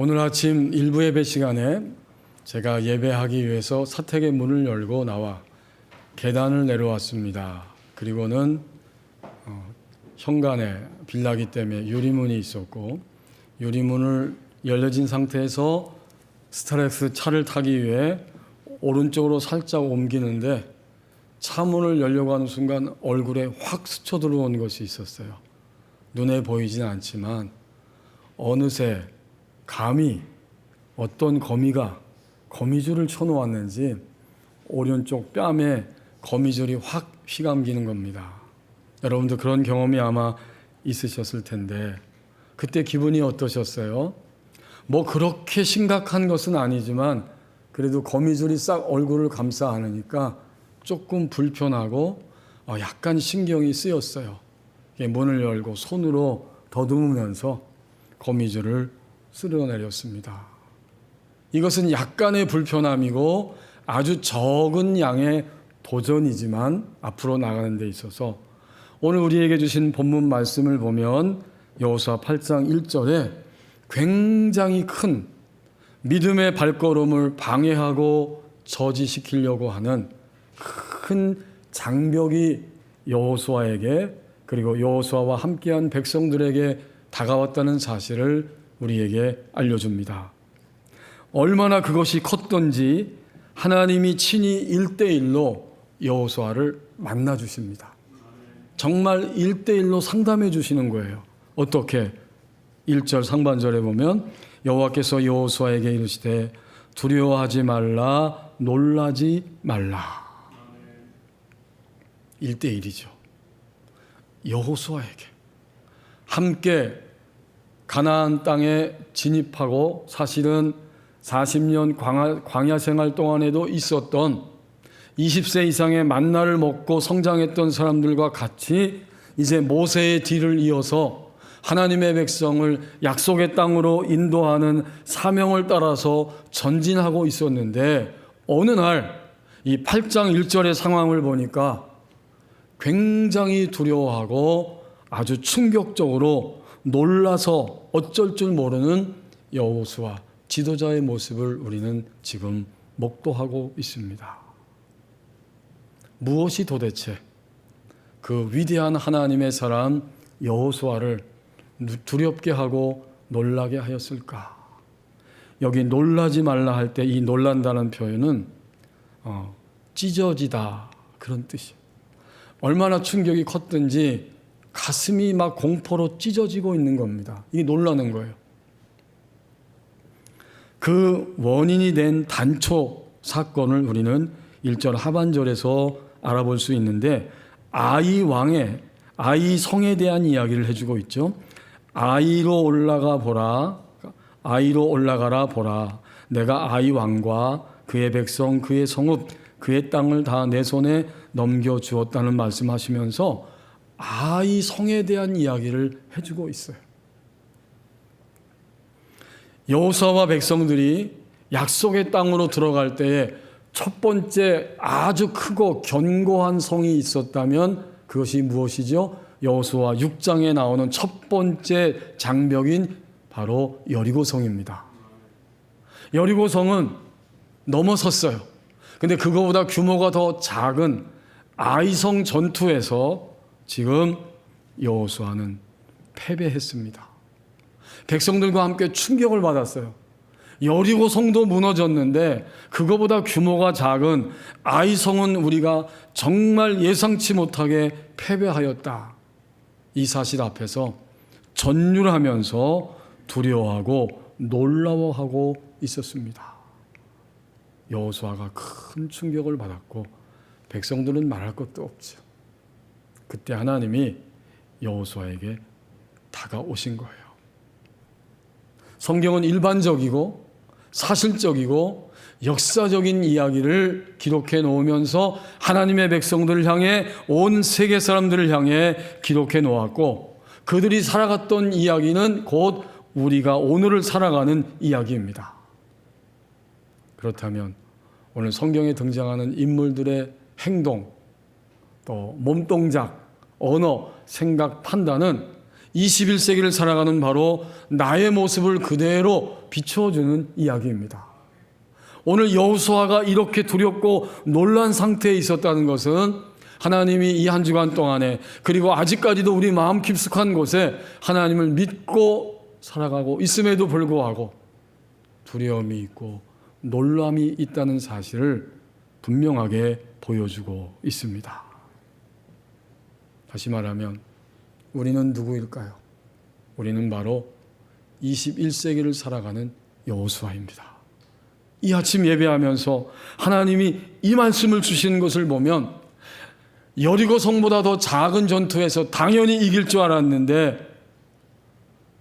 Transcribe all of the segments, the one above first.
오늘 아침 일부 예배 시간에 제가 예배하기 위해서 사택의 문을 열고 나와 계단을 내려왔습니다. 그리고는 현관에 빌라기 때문에 유리문이 있었고, 유리문을 열려진 상태에서 스타렉스 차를 타기 위해 오른쪽으로 살짝 옮기는데 차문을 열려고 하는 순간 얼굴에 확 스쳐 들어온 것이 있었어요. 눈에 보이진 않지만 어느새 감히 어떤 거미가 거미줄을 쳐놓았는지 오른쪽 뺨에 거미줄이 확 휘감기는 겁니다. 여러분도 그런 경험이 아마 있으셨을 텐데 그때 기분이 어떠셨어요? 뭐 그렇게 심각한 것은 아니지만 그래도 거미줄이 싹 얼굴을 감싸 안으니까 조금 불편하고 약간 신경이 쓰였어요. 문을 열고 손으로 더듬으면서 거미줄을 쓸어내렸습니다. 이것은 약간의 불편함이고 아주 적은 양의 도전이지만 앞으로 나가는 데 있어서 오늘 우리에게 주신 본문 말씀을 보면 여호수아 8장 1절에 굉장히 큰 믿음의 발걸음을 방해하고 저지시키려고 하는 큰 장벽이 여호수아에게 그리고 여호수아와 함께한 백성들에게 다가왔다는 사실을 우리에게 알려줍니다. 얼마나 그것이 컸던지 하나님이 친히 1대1로 여호수아를 만나 주십니다. 정말 1대1로 상담해 주시는 거예요. 어떻게? 1절 상반절에 보면 여호와께서 여호수아에게 이르시되 두려워하지 말라 놀라지 말라. 1대1이죠. 여호수아에게 함께 가나안 땅에 진입하고 사실은 40년 광야 생활 동안에도 있었던 20세 이상의 만나를 먹고 성장했던 사람들과 같이 이제 모세의 뒤를 이어서 하나님의 백성을 약속의 땅으로 인도하는 사명을 따라서 전진하고 있었는데 어느 날 이 8장 1절의 상황을 보니까 굉장히 두려워하고 아주 충격적으로 놀라서 어쩔 줄 모르는 여호수아 지도자의 모습을 우리는 지금 목도하고 있습니다. 무엇이 도대체 그 위대한 하나님의 사람 여호수아를 두렵게 하고 놀라게 하였을까? 여기 놀라지 말라 할 때 이 놀란다는 표현은 찢어지다 그런 뜻이에요. 얼마나 충격이 컸든지 가슴이 막 공포로 찢어지고 있는 겁니다. 이게 놀라는 거예요. 그 원인이 된 단초 사건을 우리는 1절 하반절에서 알아볼 수 있는데 아이 왕의 아이 성에 대한 이야기를 해주고 있죠. 아이로 올라가라 보라. 내가 아이 왕과 그의 백성 그의 성읍 그의 땅을 다 내 손에 넘겨주었다는 말씀하시면서 아이 성에 대한 이야기를 해주고 있어요. 여호수아와 백성들이 약속의 땅으로 들어갈 때에 첫 번째 아주 크고 견고한 성이 있었다면 그것이 무엇이죠? 여호수아 6장에 나오는 첫 번째 장벽인 바로 여리고성입니다. 여리고성은 넘어섰어요. 근데 그거보다 규모가 더 작은 아이성 전투에서 지금 여호수아는 패배했습니다. 백성들과 함께 충격을 받았어요. 여리고성도 무너졌는데 그거보다 규모가 작은 아이성은 우리가 정말 예상치 못하게 패배하였다. 이 사실 앞에서 전율하면서 두려워하고 놀라워하고 있었습니다. 여호수아가 큰 충격을 받았고 백성들은 말할 것도 없죠. 그때 하나님이 여호수아에게 다가오신 거예요. 성경은 일반적이고 사실적이고 역사적인 이야기를 기록해 놓으면서 하나님의 백성들을 향해 온 세계 사람들을 향해 기록해 놓았고 그들이 살아갔던 이야기는 곧 우리가 오늘을 살아가는 이야기입니다. 그렇다면 오늘 성경에 등장하는 인물들의 행동, 또 몸동작, 언어, 생각, 판단은 21세기를 살아가는 바로 나의 모습을 그대로 비춰주는 이야기입니다. 오늘 여호수아가 이렇게 두렵고 놀란 상태에 있었다는 것은 하나님이 이 한 주간 동안에, 그리고 아직까지도 우리 마음 깊숙한 곳에 하나님을 믿고 살아가고 있음에도 불구하고 두려움이 있고 놀람이 있다는 사실을 분명하게 보여주고 있습니다. 다시 말하면 우리는 누구일까요? 우리는 바로 21세기를 살아가는 여호수아입니다. 이 아침 예배하면서 하나님이 이 말씀을 주시는 것을 보면 여리고 성보다 더 작은 전투에서 당연히 이길 줄 알았는데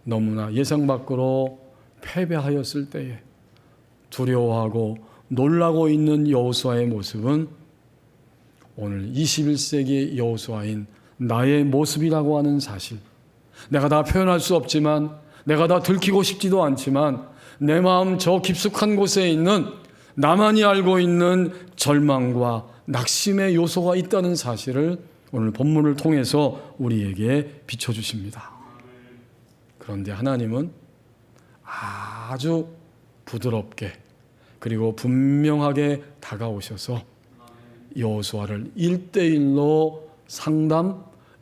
너무나 예상 밖으로 패배하였을 때에 두려워하고 놀라고 있는 여호수아의 모습은 오늘 21세기의 여호수아인 나의 모습이라고 하는 사실, 내가 다 표현할 수 없지만, 내가 다 들키고 싶지도 않지만 내 마음 저 깊숙한 곳에 있는 나만이 알고 있는 절망과 낙심의 요소가 있다는 사실을 오늘 본문을 통해서 우리에게 비춰주십니다. 그런데 하나님은 아주 부드럽게 그리고 분명하게 다가오셔서 여호수아를 1대1로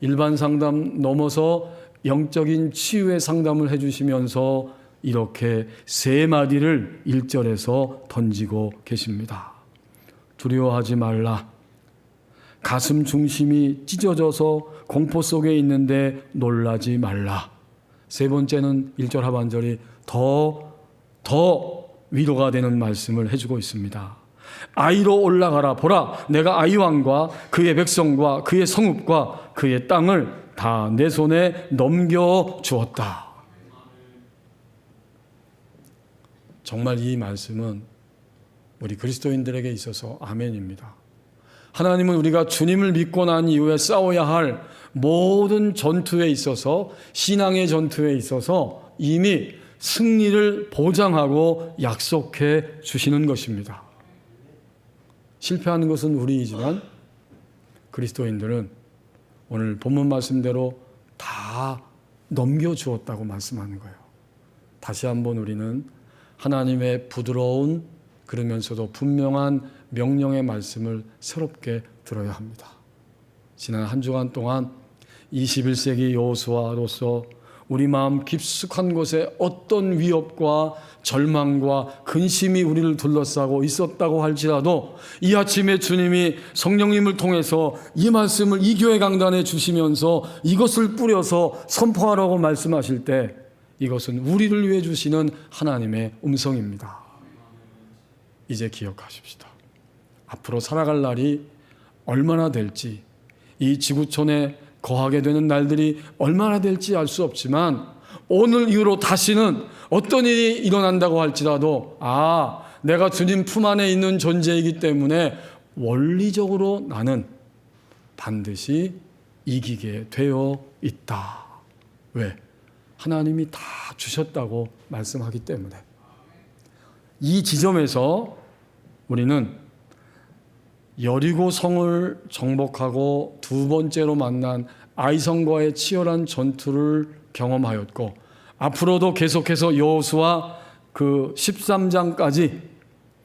일반 상담 넘어서 영적인 치유의 상담을 해주시면서 이렇게 세 마디를 1절에서 던지고 계십니다. 두려워하지 말라. 가슴 중심이 찢어져서 공포 속에 있는데 놀라지 말라. 세 번째는 1절 하반절이 더 위로가 되는 말씀을 해주고 있습니다. 아이로 올라가라. 보라, 내가 아이왕과 그의 백성과 그의 성읍과 그의 땅을 다 내 손에 넘겨주었다. 정말 이 말씀은 우리 그리스도인들에게 있어서 아멘입니다. 하나님은 우리가 주님을 믿고 난 이후에 싸워야 할 모든 전투에 있어서, 신앙의 전투에 있어서 이미 승리를 보장하고 약속해 주시는 것입니다. 실패하는 것은 우리이지만 그리스도인들은 오늘 본문 말씀대로 다 넘겨주었다고 말씀하는 거예요. 다시 한번 우리는 하나님의 부드러운 그러면서도 분명한 명령의 말씀을 새롭게 들어야 합니다. 지난 한 주간 동안 21세기 여호수아로서 우리 마음 깊숙한 곳에 어떤 위협과 절망과 근심이 우리를 둘러싸고 있었다고 할지라도 이 아침에 주님이 성령님을 통해서 이 말씀을 이 교회 강단에 주시면서 이것을 뿌려서 선포하라고 말씀하실 때 이것은 우리를 위해 주시는 하나님의 음성입니다. 이제 기억하십시다. 앞으로 살아갈 날이 얼마나 될지, 이 지구촌에 거하게 되는 날들이 얼마나 될지 알 수 없지만 오늘 이후로 다시는 어떤 일이 일어난다고 할지라도 내가 주님 품 안에 있는 존재이기 때문에 원리적으로 나는 반드시 이기게 되어 있다. 왜? 하나님이 다 주셨다고 말씀하기 때문에. 이 지점에서 우리는 여리고 성을 정복하고 두 번째로 만난 아이성과의 치열한 전투를 경험하였고, 앞으로도 계속해서 여호수아 그 13장까지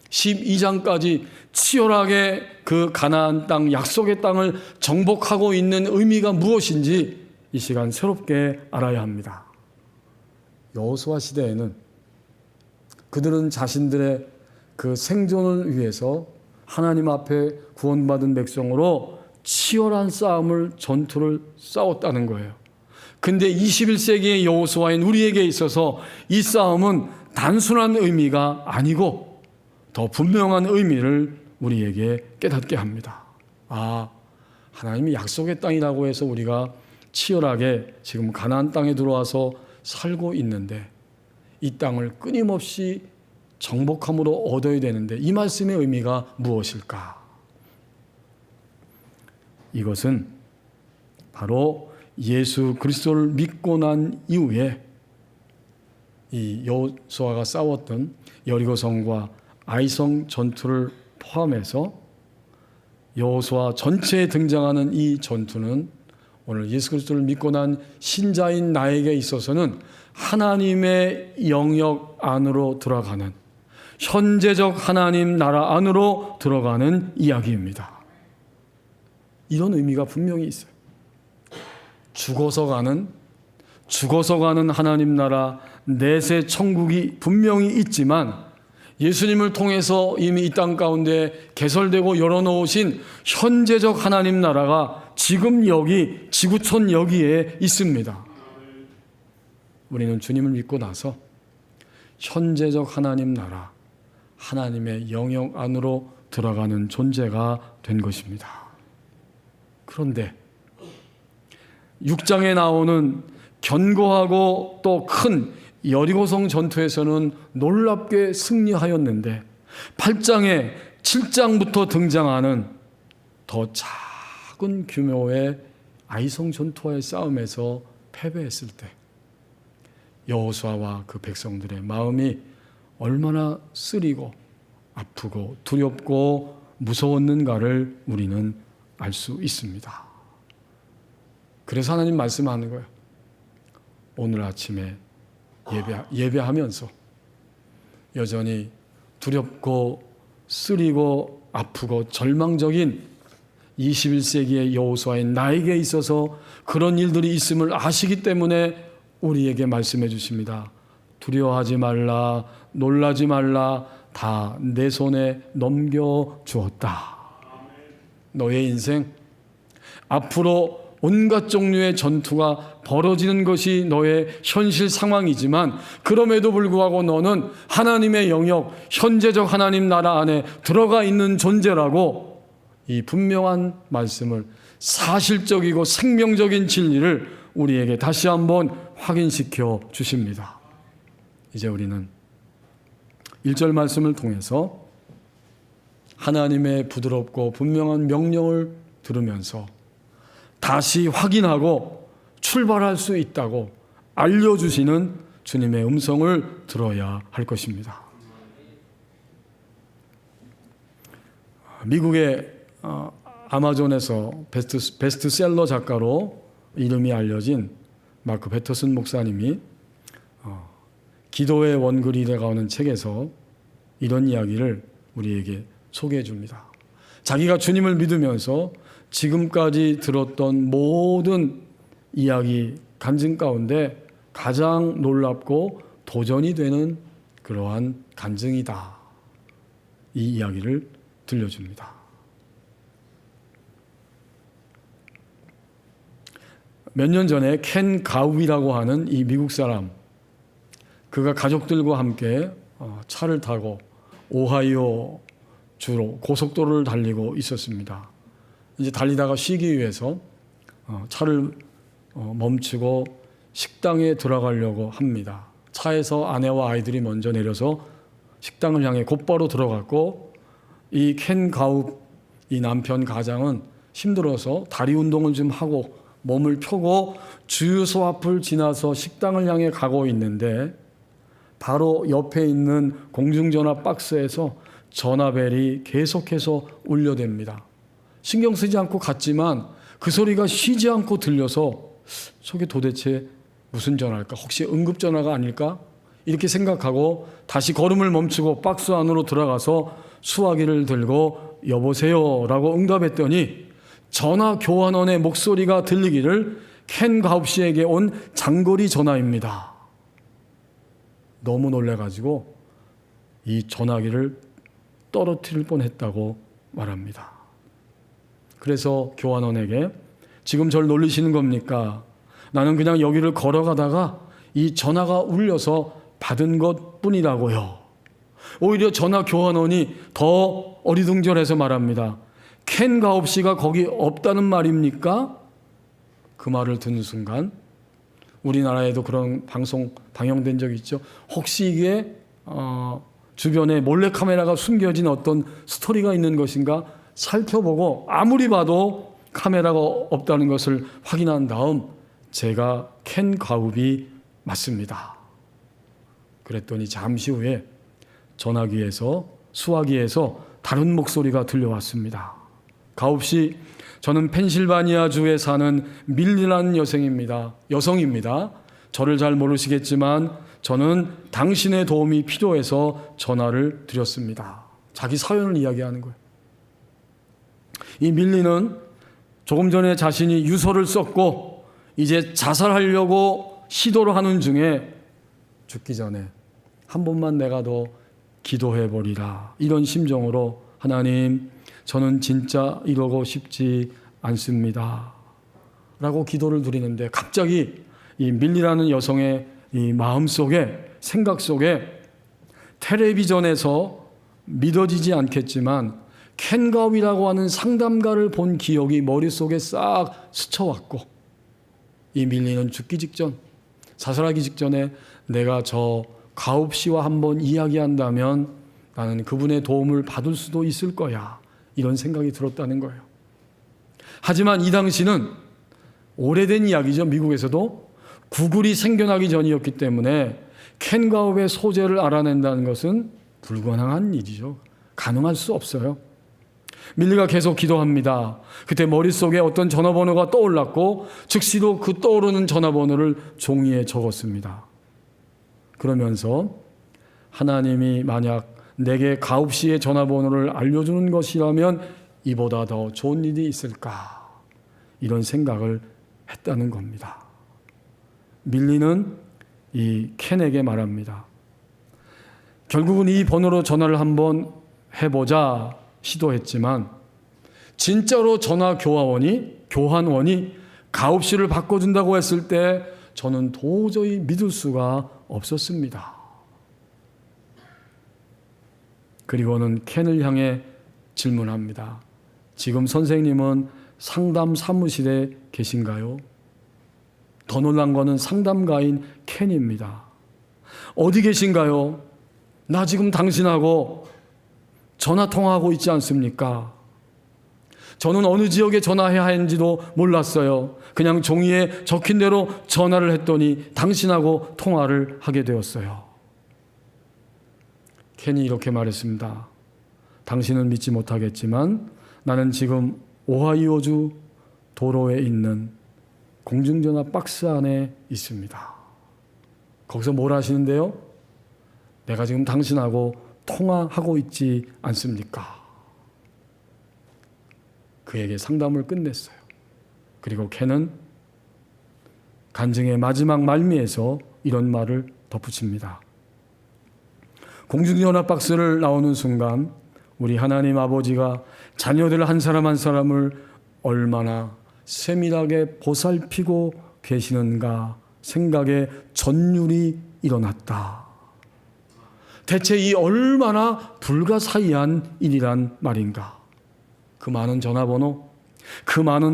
12장까지 치열하게 그 가나안 땅, 약속의 땅을 정복하고 있는 의미가 무엇인지 이 시간 새롭게 알아야 합니다. 여호수아 시대에는 그들은 자신들의 그 생존을 위해서 하나님 앞에 구원받은 백성으로 치열한 전투를 싸웠다는 거예요. 근데 21세기의 여호수아인 우리에게 있어서 이 싸움은 단순한 의미가 아니고 더 분명한 의미를 우리에게 깨닫게 합니다. 하나님이 약속의 땅이라고 해서 우리가 치열하게 지금 가나안 땅에 들어와서 살고 있는데 이 땅을 끊임없이 정복함으로 얻어야 되는데 이 말씀의 의미가 무엇일까? 이것은 바로 예수 그리스도를 믿고 난 이후에 이 여호수아가 싸웠던 여리고성과 아이성 전투를 포함해서 여호수아 전체에 등장하는 이 전투는 오늘 예수 그리스도를 믿고 난 신자인 나에게 있어서는 하나님의 영역 안으로 들어가는, 현재적 하나님 나라 안으로 들어가는 이야기입니다. 이런 의미가 분명히 있어요. 죽어서 가는 하나님 나라, 내세 천국이 분명히 있지만 예수님을 통해서 이미 이 땅 가운데 개설되고 열어놓으신 현재적 하나님 나라가 지금 여기 지구촌 여기에 있습니다. 우리는 주님을 믿고 나서 현재적 하나님 나라, 하나님의 영역 안으로 들어가는 존재가 된 것입니다. 그런데 6장에 나오는 견고하고 또 큰 여리고성 전투에서는 놀랍게 승리하였는데 8장에 7장부터 등장하는 더 작은 규모의 아이성 전투와의 싸움에서 패배했을 때 여호수아와 그 백성들의 마음이 얼마나 쓰리고 아프고 두렵고 무서웠는가를 우리는 알 수 있습니다. 그래서 하나님 말씀하는 거예요. 오늘 아침에 예배하면서 여전히 두렵고 쓰리고 아프고 절망적인 21세기의 여호수아인 나에게 있어서 그런 일들이 있음을 아시기 때문에 우리에게 말씀해 주십니다. 두려워하지 말라, 놀라지 말라, 다 내 손에 넘겨주었다. 너의 인생 앞으로 온갖 종류의 전투가 벌어지는 것이 너의 현실 상황이지만 그럼에도 불구하고 너는 하나님의 영역, 현재적 하나님 나라 안에 들어가 있는 존재라고 이 분명한 말씀을, 사실적이고 생명적인 진리를 우리에게 다시 한번 확인시켜 주십니다. 이제 우리는 1절 말씀을 통해서 하나님의 부드럽고 분명한 명령을 들으면서 다시 확인하고 출발할 수 있다고 알려주시는 주님의 음성을 들어야 할 것입니다. 미국의 아마존에서 베스트셀러 작가로 이름이 알려진 마크 패터슨 목사님이 기도의 원글이라고 하는 책에서 이런 이야기를 우리에게 소개해 줍니다. 자기가 주님을 믿으면서 지금까지 들었던 모든 이야기 간증 가운데 가장 놀랍고 도전이 되는 그러한 간증이다. 이 이야기를 들려줍니다. 몇 년 전에 켄 가웁이라고 하는 이 미국 사람, 그가 가족들과 함께 차를 타고 오하이오 주로 고속도로를 달리고 있었습니다. 이제 달리다가 쉬기 위해서 차를 멈추고 식당에 들어가려고 합니다. 차에서 아내와 아이들이 먼저 내려서 식당을 향해 곧바로 들어갔고 이 켄 가웁 이 남편 가장은 힘들어서 다리 운동을 좀 하고 몸을 펴고 주유소 앞을 지나서 식당을 향해 가고 있는데 바로 옆에 있는 공중전화 박스에서 전화벨이 계속해서 울려댑니다. 신경 쓰지 않고 갔지만 그 소리가 쉬지 않고 들려서 저게 도대체 무슨 전화일까? 혹시 응급전화가 아닐까? 이렇게 생각하고 다시 걸음을 멈추고 박스 안으로 들어가서 수화기를 들고 여보세요 라고 응답했더니 전화 교환원의 목소리가 들리기를 켄 가웁 씨에게 온 장거리 전화입니다. 너무 놀래가지고 이 전화기를 떨어뜨릴 뻔했다고 말합니다. 그래서 교환원에게 지금 절 놀리시는 겁니까? 나는 그냥 여기를 걸어가다가 이 전화가 울려서 받은 것 뿐이라고요. 오히려 전화 교환원이 더 어리둥절해서 말합니다. 켄 가웁 씨가 거기 없다는 말입니까? 그 말을 듣는 순간 우리나라에도 그런 방송 방영된 적이 있죠. 혹시 이게 주변에 몰래카메라가 숨겨진 어떤 스토리가 있는 것인가 살펴보고 아무리 봐도 카메라가 없다는 것을 확인한 다음 제가 켄 가웁이 맞습니다. 그랬더니 잠시 후에 전화기에서 수화기에서 다른 목소리가 들려왔습니다. 가웁 씨, 저는 펜실바니아주에 사는 밀리라는 여성입니다. 저를 잘 모르시겠지만 저는 당신의 도움이 필요해서 전화를 드렸습니다. 자기 사연을 이야기하는 거예요. 이 밀리는 조금 전에 자신이 유서를 썼고 이제 자살하려고 시도를 하는 중에 죽기 전에 한 번만 내가 더 기도해 보리라, 이런 심정으로 하나님, 저는 진짜 이러고 싶지 않습니다 라고 기도를 드리는데, 갑자기 이 밀리라는 여성의 이 마음속에, 생각 속에 텔레비전에서 믿어지지 않겠지만 켄 가우비라고 하는 상담가를 본 기억이 머릿속에 싹 스쳐왔고, 이 밀리는 죽기 직전, 자살하기 직전에 내가 저 가웁 씨와 한번 이야기한다면 나는 그분의 도움을 받을 수도 있을 거야, 이런 생각이 들었다는 거예요. 하지만 이 당시는 오래된 이야기죠. 미국에서도 구글이 생겨나기 전이었기 때문에 켄 가웁의 소재를 알아낸다는 것은 불가능한 일이죠. 가능할 수 없어요. 밀리가 계속 기도합니다. 그때 머릿속에 어떤 전화번호가 떠올랐고 즉시로 그 떠오르는 전화번호를 종이에 적었습니다. 그러면서 하나님이 만약 내게 가웁 씨의 전화번호를 알려주는 것이라면 이보다 더 좋은 일이 있을까, 이런 생각을 했다는 겁니다. 밀리는 이 켄에게 말합니다. 결국은 이 번호로 전화를 한번 해보자 시도했지만 진짜로 전화 교환원이 가웁 씨를 바꿔준다고 했을 때 저는 도저히 믿을 수가 없었습니다. 그리고는 켄을 향해 질문합니다. 지금 선생님은 상담 사무실에 계신가요? 더 놀란 거는 상담가인 켄입니다. 어디 계신가요? 나 지금 당신하고 전화 통화하고 있지 않습니까? 저는 어느 지역에 전화해야 하는지도 몰랐어요. 그냥 종이에 적힌 대로 전화를 했더니 당신하고 통화를 하게 되었어요. 켄이 이렇게 말했습니다. 당신은 믿지 못하겠지만 나는 지금 오하이오주 도로에 있는 공중전화 박스 안에 있습니다. 거기서 뭘 하시는데요? 내가 지금 당신하고 통화하고 있지 않습니까? 그에게 상담을 끝냈어요. 그리고 켄은 간증의 마지막 말미에서 이런 말을 덧붙입니다. 공중전화 박스를 나오는 순간 우리 하나님 아버지가 자녀들 한 사람 한 사람을 얼마나 세밀하게 보살피고 계시는가 생각에 전율이 일어났다. 대체 이 얼마나 불가사의한 일이란 말인가. 그 많은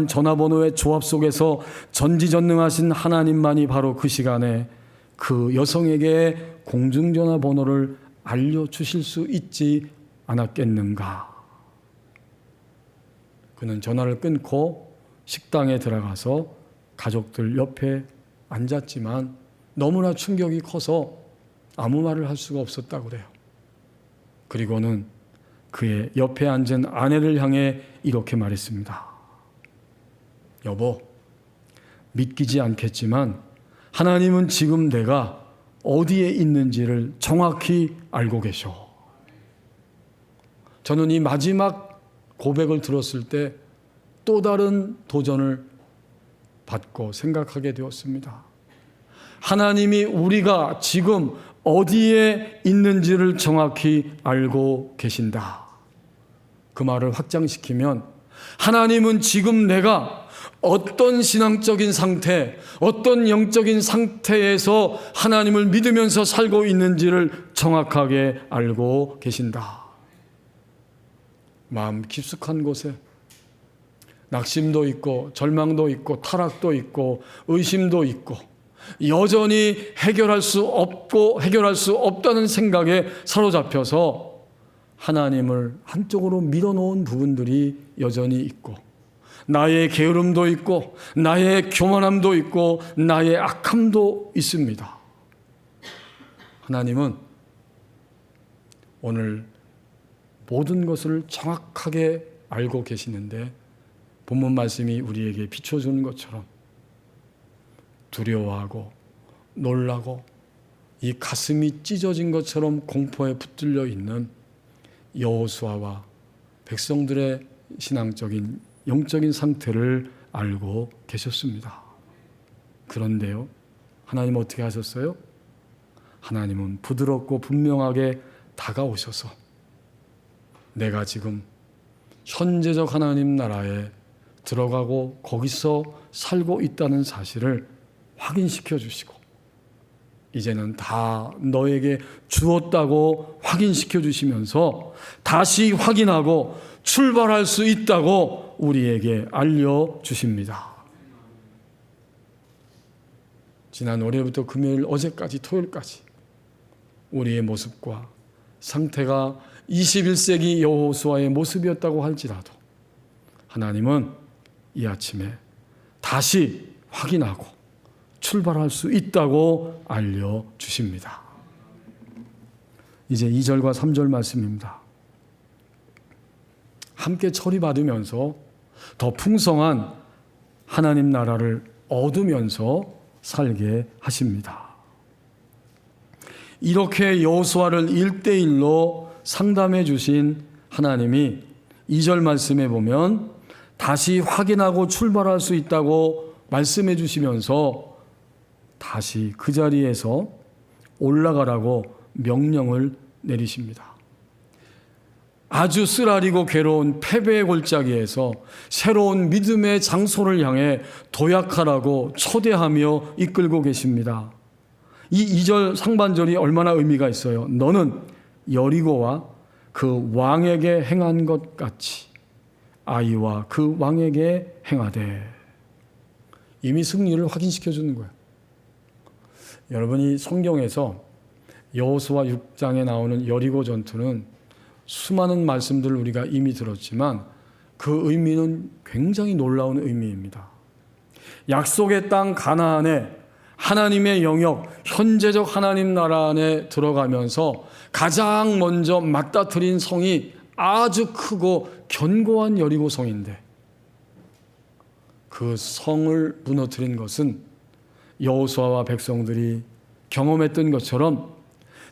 전화번호의 조합 속에서 전지전능하신 하나님만이 바로 그 시간에 그 여성에게 공중전화 번호를 알려주실 수 있지 않았겠는가. 그는 전화를 끊고 식당에 들어가서 가족들 옆에 앉았지만 너무나 충격이 커서 아무 말을 할 수가 없었다고 그래요. 그리고는 그의 옆에 앉은 아내를 향해 이렇게 말했습니다. 여보, 믿기지 않겠지만 하나님은 지금 내가 어디에 있는지를 정확히 알고 계셔. 저는 이 마지막 고백을 들었을 때 또 다른 도전을 받고 생각하게 되었습니다. 하나님이 우리가 지금 어디에 있는지를 정확히 알고 계신다. 그 말을 확장시키면 하나님은 지금 내가 어떤 신앙적인 상태, 어떤 영적인 상태에서 하나님을 믿으면서 살고 있는지를 정확하게 알고 계신다. 마음 깊숙한 곳에 낙심도 있고 절망도 있고 타락도 있고 의심도 있고 여전히 해결할 수 없다는 생각에 사로잡혀서 하나님을 한쪽으로 밀어놓은 부분들이 여전히 있고 나의 게으름도 있고 나의 교만함도 있고 나의 악함도 있습니다. 하나님은 오늘 모든 것을 정확하게 알고 계시는데 본문 말씀이 우리에게 비춰주는 것처럼 두려워하고 놀라고 이 가슴이 찢어진 것처럼 공포에 붙들려 있는 여호수아와 백성들의 신앙적인 영적인 상태를 알고 계셨습니다. 그런데요, 하나님 어떻게 하셨어요? 하나님은 부드럽고 분명하게 다가오셔서 내가 지금 현재적 하나님 나라에 들어가고 거기서 살고 있다는 사실을 확인시켜 주시고 이제는 다 너에게 주었다고 확인시켜 주시면서 다시 확인하고 출발할 수 있다고 우리에게 알려주십니다. 지난 월요일부터 금요일, 어제까지, 토요일까지 우리의 모습과 상태가 21세기 여호수아의 모습이었다고 할지라도 하나님은 이 아침에 다시 확인하고 출발할 수 있다고 알려주십니다. 이제 2절과 3절 말씀입니다. 함께 처리받으면서 더 풍성한 하나님 나라를 얻으면서 살게 하십니다. 이렇게 여호수아를 1대1로 상담해 주신 하나님이 2절 말씀에 보면 다시 확인하고 출발할 수 있다고 말씀해 주시면서 다시 그 자리에서 올라가라고 명령을 내리십니다. 아주 쓰라리고 괴로운 패배의 골짜기에서 새로운 믿음의 장소를 향해 도약하라고 초대하며 이끌고 계십니다. 이 2절 상반절이 얼마나 의미가 있어요. 너는 여리고와 그 왕에게 행한 것 같이 아이와 그 왕에게 행하되. 이미 승리를 확인시켜 주는 거예요. 여러분이 성경에서 여호수아 6장에 나오는 여리고 전투는 수많은 말씀들을 우리가 이미 들었지만 그 의미는 굉장히 놀라운 의미입니다. 약속의 땅 가나안에 하나님의 영역, 현재적 하나님 나라 안에 들어가면서 가장 먼저 맞닥뜨린 성이 아주 크고 견고한 여리고 성인데 그 성을 무너뜨린 것은 여호수아와 백성들이 경험했던 것처럼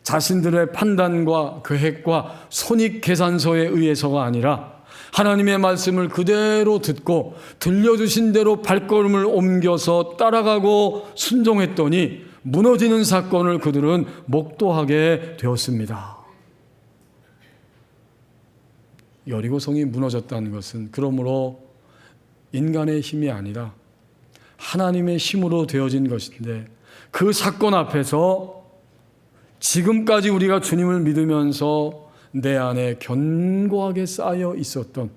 자신들의 판단과 계획과 손익계산서에 의해서가 아니라 하나님의 말씀을 그대로 듣고 들려주신 대로 발걸음을 옮겨서 따라가고 순종했더니 무너지는 사건을 그들은 목도하게 되었습니다. 여리고성이 무너졌다는 것은 그러므로 인간의 힘이 아니라 하나님의 힘으로 되어진 것인데 그 사건 앞에서 지금까지 우리가 주님을 믿으면서 내 안에 견고하게 쌓여 있었던,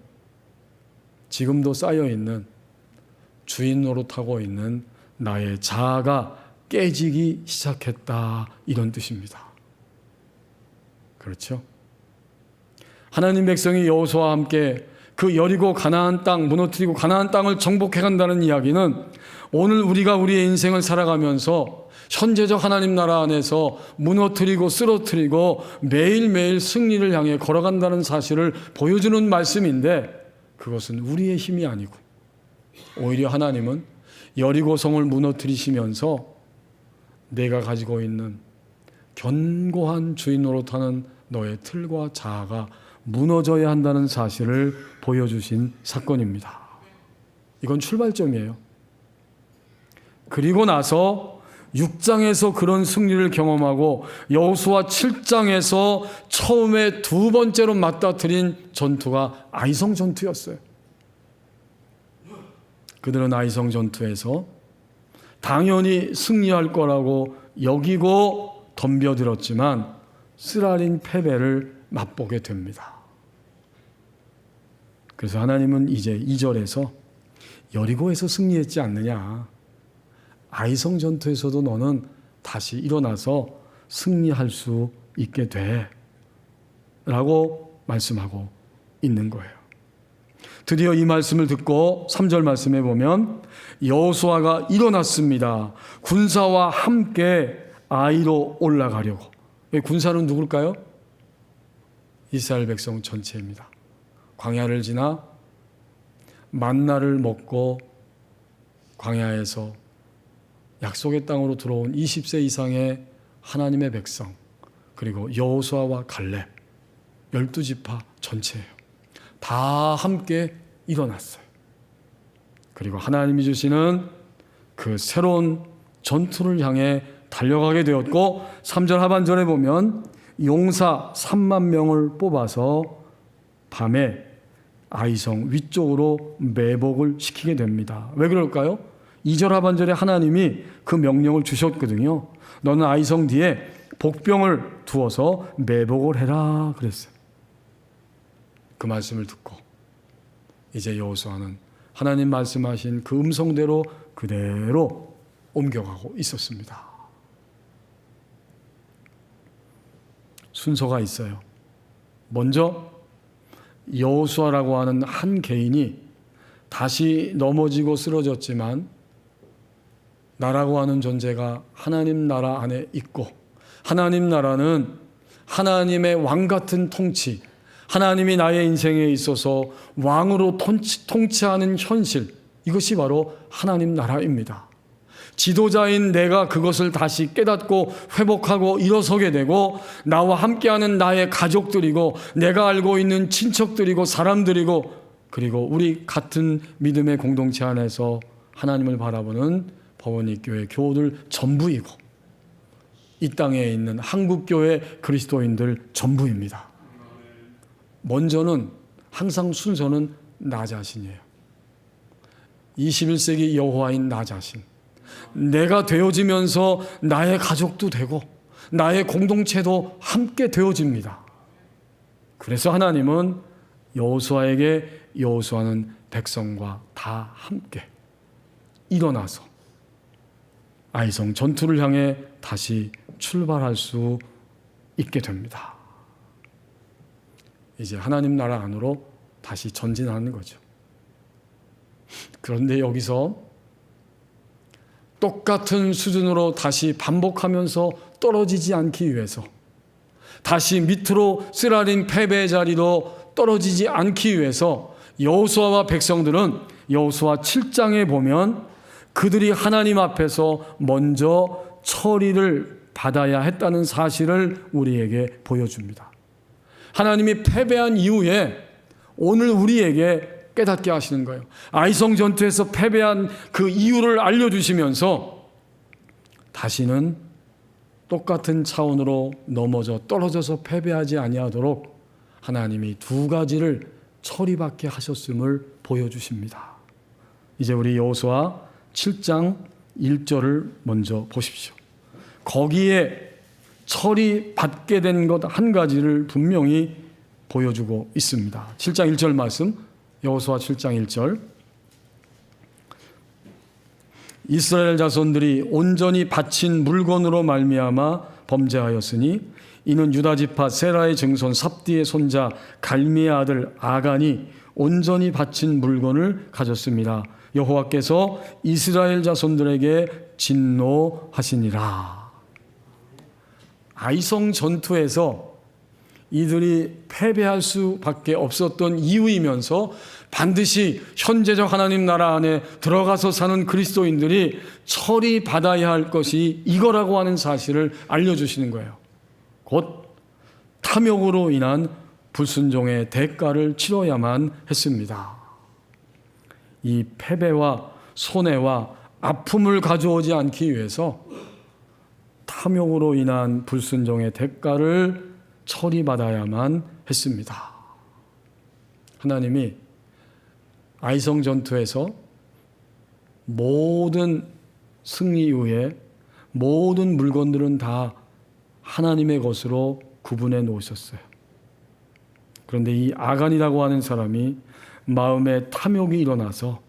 지금도 쌓여 있는 주인 노릇하고 있는 나의 자아가 깨지기 시작했다, 이런 뜻입니다. 그렇죠? 하나님 백성이 여호수아와 함께 그 여리고 가나안 땅 무너뜨리고 가나안 땅을 정복해 간다는 이야기는 오늘 우리가 우리의 인생을 살아가면서 현재적 하나님 나라 안에서 무너뜨리고 쓰러뜨리고 매일매일 승리를 향해 걸어간다는 사실을 보여주는 말씀인데 그것은 우리의 힘이 아니고 오히려 하나님은 여리고성을 무너뜨리시면서 내가 가지고 있는 견고한 주인 노릇하는 너의 틀과 자아가 무너져야 한다는 사실을 보여주신 사건입니다. 이건 출발점이에요. 그리고 나서 6장에서 그런 승리를 경험하고 여호수아 7장에서 처음에 두 번째로 맞닥뜨린 전투가 아이성 전투였어요. 그들은 아이성 전투에서 당연히 승리할 거라고 여기고 덤벼들었지만 쓰라린 패배를 맛보게 됩니다. 그래서 하나님은 이제 2절에서 여리고에서 승리했지 않느냐, 아이성 전투에서도 너는 다시 일어나서 승리할 수 있게 돼 라고 말씀하고 있는 거예요. 드디어 이 말씀을 듣고 3절 말씀에 보면 여호수아가 일어났습니다. 군사와 함께 아이로 올라가려고. 군사는 누굴까요? 이스라엘 백성 전체입니다. 광야를 지나 만나를 먹고 광야에서 약속의 땅으로 들어온 20세 이상의 하나님의 백성, 그리고 여호수아와 갈렙 12지파 전체예요. 다 함께 일어났어요. 그리고 하나님이 주시는 그 새로운 전투를 향해 달려가게 되었고, 3절 하반절에 보면 용사 3만 명을 뽑아서 밤에 아이성 위쪽으로 매복을 시키게 됩니다. 왜 그럴까요? 2절 하반절에 하나님이 그 명령을 주셨거든요. 너는 아이성 뒤에 복병을 두어서 매복을 해라 그랬어요. 그 말씀을 듣고 이제 여호수아는 하나님 말씀하신 그 음성대로 그대로 옮겨가고 있었습니다. 순서가 있어요. 먼저 여호수아라고 하는 한 개인이 다시 넘어지고 쓰러졌지만 나라고 하는 존재가 하나님 나라 안에 있고, 하나님 나라는 하나님의 왕 같은 통치, 하나님이 나의 인생에 있어서 왕으로 통치하는 현실, 이것이 바로 하나님 나라입니다. 지도자인 내가 그것을 다시 깨닫고 회복하고 일어서게 되고, 나와 함께하는 나의 가족들이고 내가 알고 있는 친척들이고 사람들이고, 그리고 우리 같은 믿음의 공동체 안에서 하나님을 바라보는 법원익교회 교우들 전부이고, 이 땅에 있는 한국교회 그리스도인들 전부입니다. 먼저는 항상 순서는 나 자신이에요. 21세기 여호와인 나 자신, 내가 되어지면서 나의 가족도 되고 나의 공동체도 함께 되어집니다. 그래서 하나님은 여호수아에게 여호수아는 백성과 다 함께 일어나서 아이성 전투를 향해 다시 출발할 수 있게 됩니다. 이제 하나님 나라 안으로 다시 전진하는 거죠. 그런데 여기서 똑같은 수준으로 다시 반복하면서 떨어지지 않기 위해서, 다시 밑으로 쓰라린 패배의 자리로 떨어지지 않기 위해서 여호수아와 백성들은 여호수아 7장에 보면 그들이 하나님 앞에서 먼저 처리를 받아야 했다는 사실을 우리에게 보여줍니다. 하나님이 패배한 이후에 오늘 우리에게 깨닫게 하시는 거예요. 아이성 전투에서 패배한 그 이유를 알려주시면서 다시는 똑같은 차원으로 넘어져 떨어져서 패배하지 아니하도록 하나님이 두 가지를 처리받게 하셨음을 보여주십니다. 이제 우리 여호수아 7장 1절을 먼저 보십시오. 거기에 처리받게 된 것 한 가지를 분명히 보여주고 있습니다. 7장 1절 말씀, 여호수아 7장 1절. 이스라엘 자손들이 온전히 바친 물건으로 말미암아 범죄하였으니 이는 유다 지파 세라의 증손 삽디의 손자 갈미의 아들 아간이 온전히 바친 물건을 가졌습니다. 여호와께서 이스라엘 자손들에게 진노하시니라. 아이성 전투에서 이들이 패배할 수밖에 없었던 이유이면서 반드시 현재적 하나님 나라 안에 들어가서 사는 그리스도인들이 처리받아야 할 것이 이거라고 하는 사실을 알려주시는 거예요. 곧 탐욕으로 인한 불순종의 대가를 치러야만 했습니다. 이 패배와 손해와 아픔을 가져오지 않기 위해서 탐욕으로 인한 불순종의 대가를 처리받아야만 했습니다. 하나님이 아이성 전투에서 모든 승리 이후에 모든 물건들은 다 하나님의 것으로 구분해 놓으셨어요. 그런데 이 아간이라고 하는 사람이 마음에 탐욕이 일어나서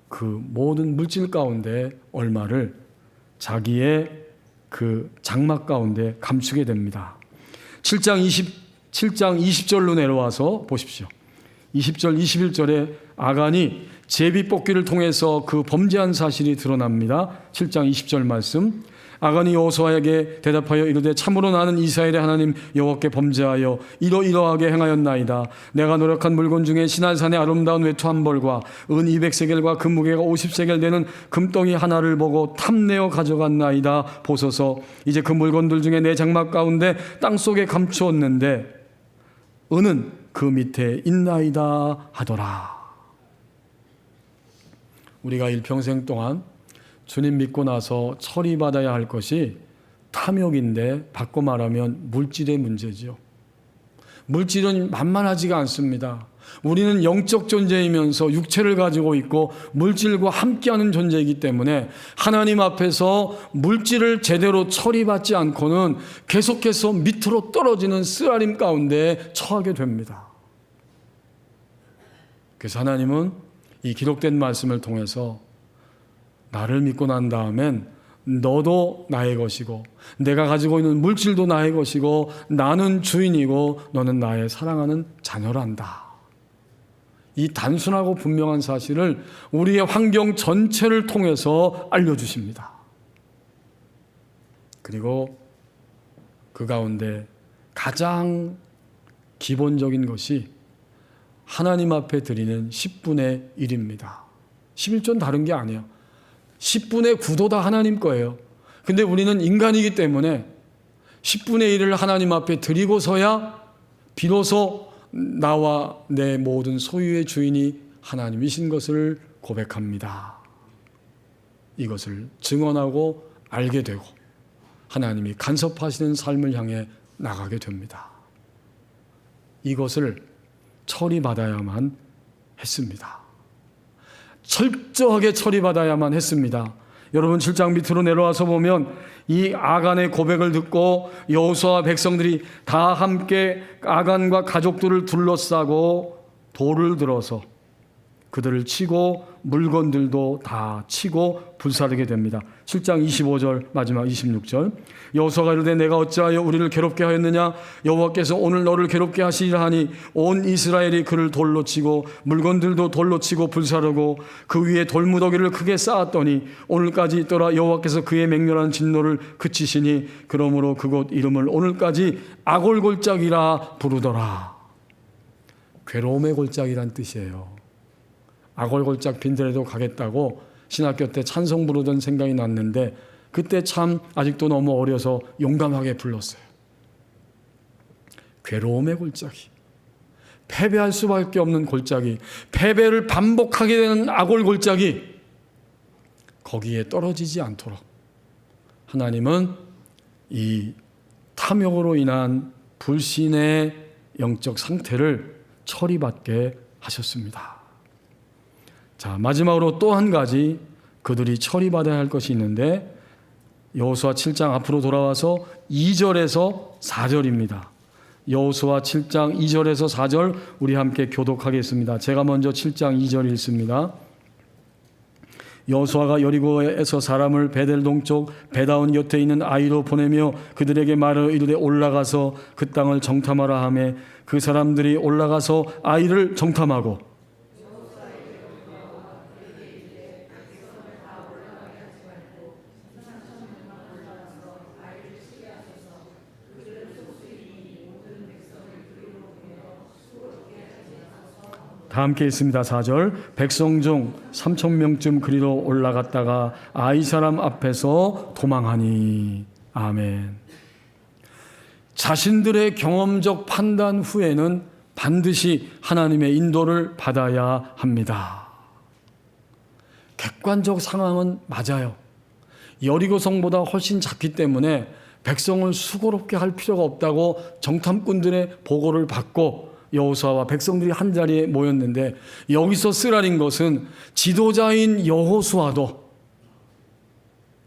그 모든 물질 가운데 얼마를 자기의 그 장막 가운데 감추게 됩니다. 7장 20절로 내려와서 보십시오. 20절 21절에 아간이 제비 뽑기를 통해서 그 범죄한 사실이 드러납니다. 7장 20절 말씀. 아간이 여호수아에게 대답하여 이르되 참으로 나는 이스라엘의 하나님 여호와께 범죄하여 이러이러하게 행하였나이다. 내가 노력한 물건 중에 시날산의 아름다운 외투 한 벌과 은 200세겔과 금무게가 50세겔 되는 금덩이 하나를 보고 탐내어 가져갔나이다. 보소서, 이제 그 물건들 중에 내 장막 가운데 땅속에 감추었는데 은은 그 밑에 있나이다 하더라. 우리가 일평생 동안 주님 믿고 나서 처리받아야 할 것이 탐욕인데 바꿔 말하면 물질의 문제죠. 물질은 만만하지가 않습니다. 우리는 영적 존재이면서 육체를 가지고 있고 물질과 함께하는 존재이기 때문에 하나님 앞에서 물질을 제대로 처리받지 않고는 계속해서 밑으로 떨어지는 쓰라림 가운데 처하게 됩니다. 그래서 하나님은 이 기록된 말씀을 통해서 나를 믿고 난 다음엔 너도 나의 것이고 내가 가지고 있는 물질도 나의 것이고 나는 주인이고 너는 나의 사랑하는 자녀란다. 이 단순하고 분명한 사실을 우리의 환경 전체를 통해서 알려주십니다. 그리고 그 가운데 가장 기본적인 것이 하나님 앞에 드리는 10분의 1입니다. 11조는 다른 게 아니에요. 10분의 9도 다 하나님 거예요. 근데 우리는 인간이기 때문에 10분의 1을 하나님 앞에 드리고서야 비로소 나와 내 모든 소유의 주인이 하나님이신 것을 고백합니다. 이것을 증언하고 알게 되고 하나님이 간섭하시는 삶을 향해 나가게 됩니다. 이것을 처리받아야만 했습니다. 철저하게 처리받아야만 했습니다. 여러분 7장 밑으로 내려와서 보면 이 아간의 고백을 듣고 여호수아와 백성들이 다 함께 아간과 가족들을 둘러싸고 돌을 들어서 그들을 치고 물건들도 다 치고 불사르게 됩니다. 7장 25절 마지막 26절 여호수아가 이르되 내가 어찌하여 우리를 괴롭게 하였느냐 여호와께서 오늘 너를 괴롭게 하시리라 하니 온 이스라엘이 그를 돌로 치고 물건들도 돌로 치고 불사르고 그 위에 돌무더기를 크게 쌓았더니 오늘까지 있더라. 여호와께서 그의 맹렬한 진노를 그치시니 그러므로 그곳 이름을 오늘까지 아골골짜기라 부르더라. 괴로움의 골짜기란 뜻이에요. 아골골짝 빈들에도 가겠다고 신학교 때 찬송 부르던 생각이 났는데 그때 참 아직도 너무 어려서 용감하게 불렀어요. 괴로움의 골짜기, 패배할 수밖에 없는 골짜기, 패배를 반복하게 되는 아골골짜기, 거기에 떨어지지 않도록 하나님은 이 탐욕으로 인한 불신의 영적 상태를 처리받게 하셨습니다. 자, 마지막으로 또 한 가지 그들이 처리받아야 할 것이 있는데 여호수아 7장 앞으로 돌아와서 2절에서 4절입니다. 여호수아 7장 2절에서 4절 우리 함께 교독하겠습니다. 제가 먼저 7장 2절 읽습니다. 여호수아가 여리고에서 사람을 베델 동쪽 베다온 곁에 있는 아이로 보내며 그들에게 말하여 이르되 올라가서 그 땅을 정탐하라 하매 그 사람들이 올라가서 아이를 정탐하고 다 함께 있습니다. 4절 백성 중 3,000명쯤 그리로 올라갔다가 아이 사람 앞에서 도망하니. 아멘. 자신들의 경험적 판단 후에는 반드시 하나님의 인도를 받아야 합니다. 객관적 상황은 맞아요. 여리고성보다 훨씬 작기 때문에 백성을 수고롭게 할 필요가 없다고 정탐꾼들의 보고를 받고 여호수아와 백성들이 한자리에 모였는데 여기서 쓰라린 것은 지도자인 여호수아도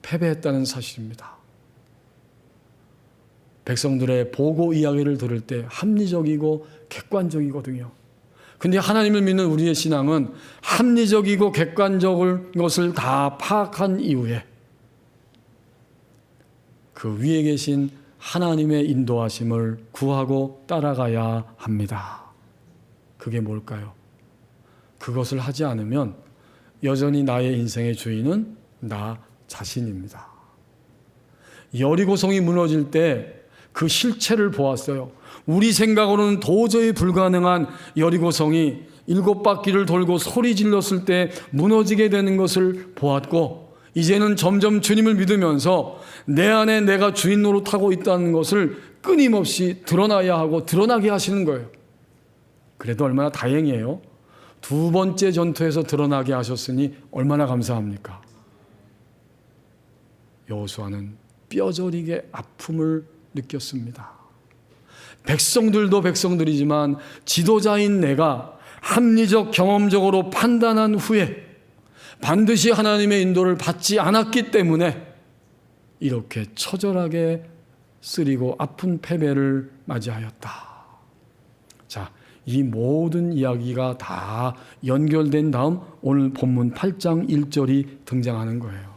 패배했다는 사실입니다. 백성들의 보고 이야기를 들을 때 합리적이고 객관적이거든요. 근데 하나님을 믿는 우리의 신앙은 합리적이고 객관적인 것을 다 파악한 이후에 그 위에 계신 하나님의 인도하심을 구하고 따라가야 합니다. 그게 뭘까요? 그것을 하지 않으면 여전히 나의 인생의 주인은 나 자신입니다. 여리고성이 무너질 때 그 실체를 보았어요. 우리 생각으로는 도저히 불가능한 여리고성이 7바퀴를 돌고 소리 질렀을 때 무너지게 되는 것을 보았고, 이제는 점점 주님을 믿으면서 내 안에 내가 주인 노릇하고 있다는 것을 끊임없이 드러나야 하고 드러나게 하시는 거예요. 그래도 얼마나 다행이에요. 2번째 전투에서 드러나게 하셨으니 얼마나 감사합니까? 여호수아는 뼈저리게 아픔을 느꼈습니다. 백성들도 백성들이지만 지도자인 내가 합리적 경험적으로 판단한 후에 반드시 하나님의 인도를 받지 않았기 때문에 이렇게 처절하게 쓰리고 아픈 패배를 맞이하였다. 자, 이 모든 이야기가 다 연결된 다음 오늘 본문 8장 1절이 등장하는 거예요.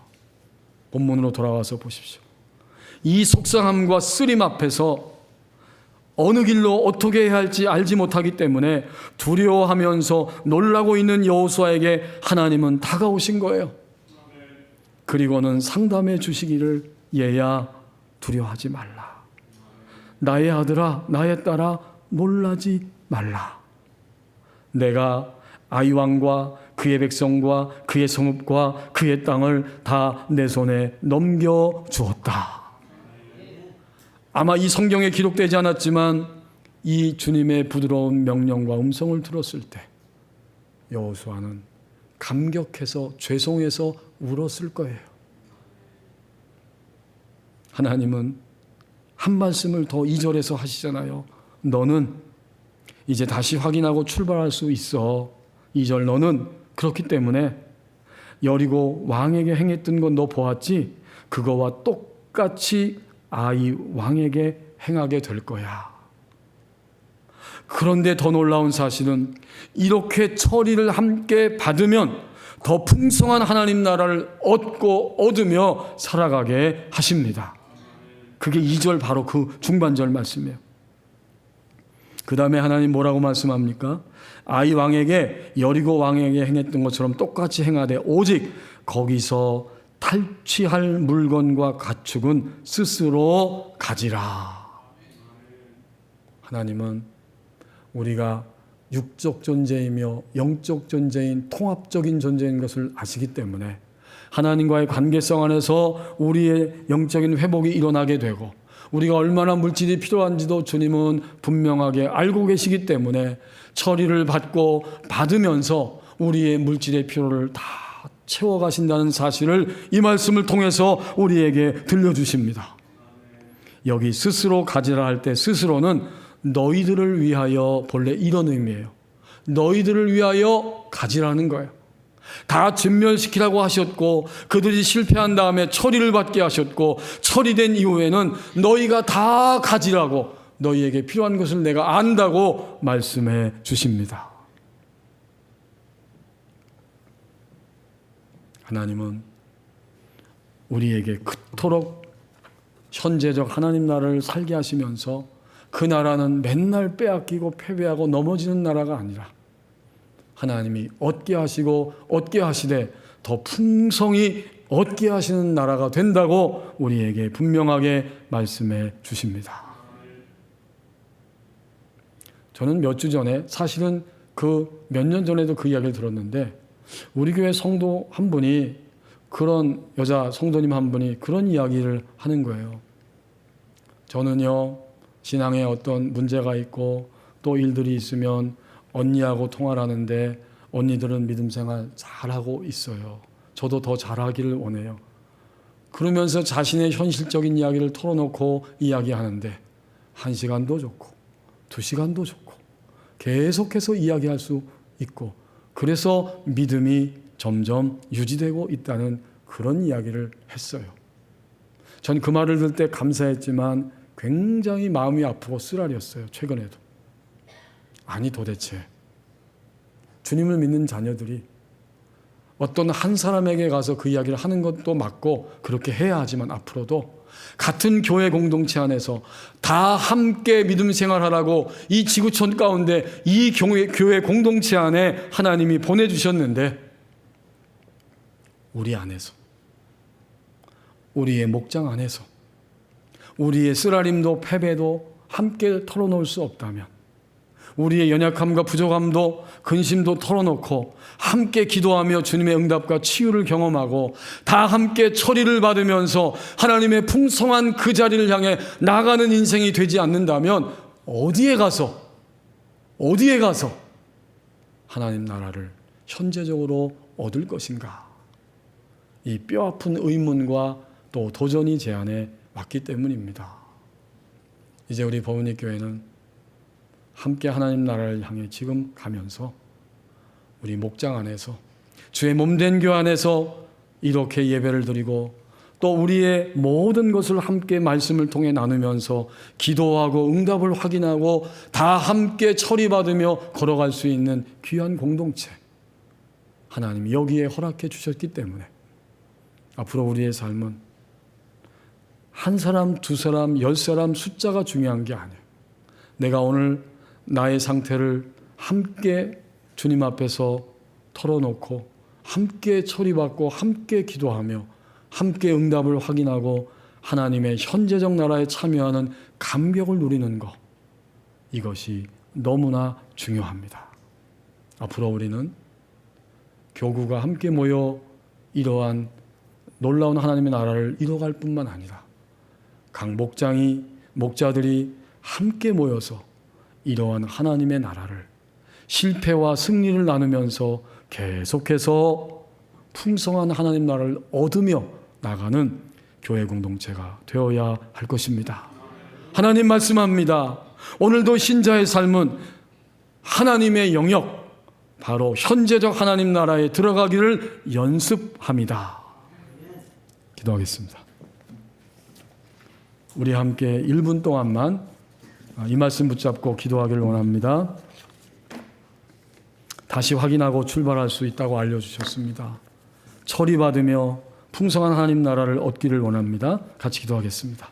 본문으로 돌아와서 보십시오. 이 속상함과 쓰림 앞에서 어느 길로 어떻게 해야 할지 알지 못하기 때문에 두려워하면서 놀라고 있는 여호수아에게 하나님은 다가오신 거예요. 그리고는 상담해 주시기를, 얘야 두려워하지 말라. 나의 아들아, 나의 딸아, 놀라지 말라. 내가 아이 왕과 그의 백성과 그의 성읍과 그의 땅을 다 내 손에 넘겨주었다. 아마 이 성경에 기록되지 않았지만 이 주님의 부드러운 명령과 음성을 들었을 때 여호수아는 감격해서 죄송해서 울었을 거예요. 하나님은 한 말씀을 더 2절에서 하시잖아요. 너는 이제 다시 확인하고 출발할 수 있어. 2절, 너는 그렇기 때문에 여리고 왕에게 행했던 건 너 보았지? 그거와 똑같이 아이 왕에게 행하게 될 거야. 그런데 더 놀라운 사실은 이렇게 처리를 함께 받으면 더 풍성한 하나님 나라를 얻으며 살아가게 하십니다. 그게 2절 바로 그 중반절 말씀이에요. 그 다음에 하나님 뭐라고 말씀합니까? 아이 왕에게 여리고 왕에게 행했던 것처럼 똑같이 행하되 오직 거기서 탈취할 물건과 가축은 스스로 가지라. 하나님은 우리가 육적 존재이며 영적 존재인 통합적인 존재인 것을 아시기 때문에 하나님과의 관계성 안에서 우리의 영적인 회복이 일어나게 되고 우리가 얼마나 물질이 필요한지도 주님은 분명하게 알고 계시기 때문에 처리를 받고 받으면서 우리의 물질의 필요를 다 채워가신다는 사실을 이 말씀을 통해서 우리에게 들려주십니다. 여기 스스로 가지라 할 때 스스로는 너희들을 위하여, 본래 이런 의미예요. 너희들을 위하여 가지라는 거예요. 다 진멸시키라고 하셨고 그들이 실패한 다음에 처리를 받게 하셨고 처리된 이후에는 너희가 다 가지라고, 너희에게 필요한 것을 내가 안다고 말씀해 주십니다. 하나님은 우리에게 그토록 현재적 하나님 나라를 살게 하시면서 그 나라는 맨날 빼앗기고 패배하고 넘어지는 나라가 아니라 하나님이 얻게 하시고 얻게 하시되 더 풍성히 얻게 하시는 나라가 된다고 우리에게 분명하게 말씀해 주십니다. 저는 몇 주 전에, 사실은 그 몇 년 전에도 그 이야기를 들었는데 우리 교회 성도 한 분이, 그런 여자 성도님 한 분이 그런 이야기를 하는 거예요. 저는요, 신앙에 어떤 문제가 있고 또 일들이 있으면 언니하고 통화를 하는데 언니들은 믿음 생활 잘하고 있어요. 저도 더 잘하기를 원해요. 그러면서 자신의 현실적인 이야기를 털어놓고 이야기하는데 1시간도 좋고 2시간도 좋고 계속해서 이야기할 수 있고, 그래서 믿음이 점점 유지되고 있다는 그런 이야기를 했어요. 전 그 말을 들을 때 감사했지만 굉장히 마음이 아프고 쓰라렸어요. 최근에도. 아니 도대체 주님을 믿는 자녀들이 어떤 한 사람에게 가서 그 이야기를 하는 것도 맞고 그렇게 해야 하지만 앞으로도 같은 교회 공동체 안에서 다 함께 믿음 생활하라고 이 지구촌 가운데 이 교회 공동체 안에 하나님이 보내주셨는데 우리 안에서, 우리의 목장 안에서 우리의 쓰라림도 패배도 함께 털어놓을 수 없다면, 우리의 연약함과 부족함도 근심도 털어놓고 함께 기도하며 주님의 응답과 치유를 경험하고 다 함께 처리를 받으면서 하나님의 풍성한 그 자리를 향해 나가는 인생이 되지 않는다면 어디에 가서 하나님 나라를 현재적으로 얻을 것인가? 이 뼈아픈 의문과 또 도전이 제 안에 왔기 때문입니다. 이제 우리 버무니 교회는 함께 하나님 나라를 향해 지금 가면서 우리 목장 안에서 주의 몸된 교회 안에서 이렇게 예배를 드리고 또 우리의 모든 것을 함께 말씀을 통해 나누면서 기도하고 응답을 확인하고 다 함께 처리받으며 걸어갈 수 있는 귀한 공동체, 하나님이 여기에 허락해 주셨기 때문에 앞으로 우리의 삶은 한 사람, 두 사람, 10사람 숫자가 중요한 게 아니에요. 내가 오늘 나의 상태를 함께 주님 앞에서 털어놓고 함께 처리받고 함께 기도하며 함께 응답을 확인하고 하나님의 현재적 나라에 참여하는 감격을 누리는 것, 이것이 너무나 중요합니다. 앞으로 우리는 교구가 함께 모여 이러한 놀라운 하나님의 나라를 이뤄갈 뿐만 아니라 각 목자들이 함께 모여서 이러한 하나님의 나라를 실패와 승리를 나누면서 계속해서 풍성한 하나님 나라를 얻으며 나가는 교회 공동체가 되어야 할 것입니다. 하나님 말씀합니다. 오늘도 신자의 삶은 하나님의 영역, 바로 현재적 하나님 나라에 들어가기를 연습합니다. 기도하겠습니다. 우리 함께 1분 동안만 이 말씀 붙잡고 기도하기를 원합니다. 다시 확인하고 출발할 수 있다고 알려주셨습니다. 처리받으며 풍성한 하나님 나라를 얻기를 원합니다. 같이 기도하겠습니다.